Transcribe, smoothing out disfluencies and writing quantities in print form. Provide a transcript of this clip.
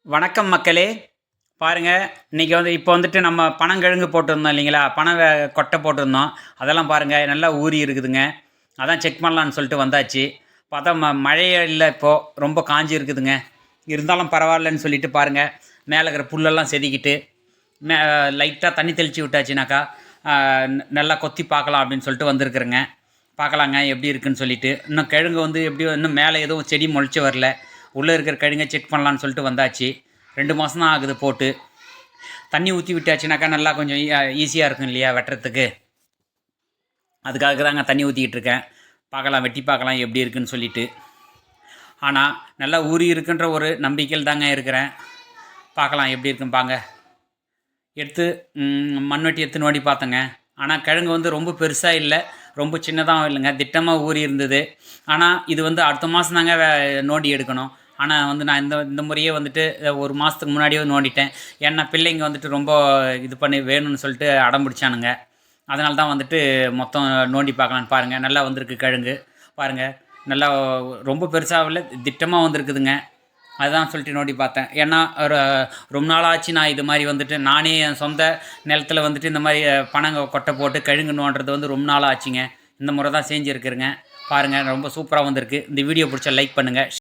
வணக்கம் மக்களே. பாருங்கள், இன்றைக்கி இப்போ வந்துட்டு நம்ம பனங்கிழங்கு போட்டிருந்தோம் இல்லைங்களா, கொட்டை போட்டிருந்தோம். அதெல்லாம் பாருங்கள் நல்லா ஊறி இருக்குதுங்க. அதான் செக் பண்ணலான்னு சொல்லிட்டு வந்தாச்சு. பார்த்தா மழையே இல்லை, இப்போது ரொம்ப காஞ்சி இருக்குதுங்க. இருந்தாலும் பரவாயில்லன்னு சொல்லிட்டு பாருங்கள், மேலே இருக்கிற புல்லெல்லாம் செதுக்கிட்டு மே லைட்டாக தண்ணி தெளித்து விட்டாச்சுனாக்கா நல்லா கொத்தி பார்க்கலாம் அப்படின்னு சொல்லிட்டு வந்திருக்குறேங்க. பார்க்கலாங்க எப்படி இருக்குன்னு சொல்லிட்டு. இன்னும் கிழங்கு எப்படியும் இன்னும் மேலே எதுவும் செடி முளைச்சி வரல. உள்ளே இருக்கிற கழுங்கை செக் பண்ணலான்னு சொல்லிட்டு வந்தாச்சு. 2 மாதம் தான் ஆகுது போட்டு. தண்ணி ஊற்றி விட்டாச்சுனாக்கா நல்லா கொஞ்சம் ஈஸியாக இருக்கும் இல்லையா வெட்டுறதுக்கு. அதுக்காக தாங்க தண்ணி ஊற்றிக்கிட்டு இருக்கேன். பார்க்கலாம், வெட்டி பார்க்கலாம் எப்படி இருக்குன்னு சொல்லிட்டு. ஆனால் நல்லா ஊறி இருக்குன்ற ஒரு நம்பிக்கையில் தாங்க இருக்கிறேன். பார்க்கலாம் எப்படி இருக்குன்னு பாங்க. எடுத்து மண்வெட்டி எடுத்து நோண்டி பார்த்தேங்க. ஆனால் கிழங்கு ரொம்ப பெருசாக இல்லை, ரொம்ப சின்னதாகவும் இல்லைங்க, திட்டமாக ஊறி இருந்தது. ஆனால் இது அடுத்த மாதம் தாங்க நோண்டி எடுக்கணும். ஆனால் நான் இந்த முறையே ஒரு மாதத்துக்கு முன்னாடியே நோண்டிட்டேன். ஏன்னா பிள்ளைங்க ரொம்ப இது பண்ணி வேணும்னு சொல்லிட்டு அடம் பிடிச்சானுங்க. அதனால தான் மொத்தம் நோண்டி பார்க்கலான்னு பாருங்கள். நல்லா வந்திருக்கு கிழங்கு பாருங்கள். நல்லா ரொம்ப பெருசாக இல்லை, திட்டமாக வந்திருக்குதுங்க. அதுதான் சொல்லிட்டு நோண்டி பார்த்தேன். ஏன்னா ரொம்ப நாள் ஆச்சு நான் இது மாதிரி நானே என் சொந்த நிலத்தில் இந்த மாதிரி பனங்க கொட்டை போட்டு கிழங்கு நோண்டுறது ரொம்ப நாள் ஆச்சுங்க. இந்த முறை தான் செஞ்சுருக்குறேங்க. பாருங்கள் ரொம்ப சூப்பராக வந்திருக்கு. இந்த வீடியோ பிடிச்சா லைக் பண்ணுங்கள்.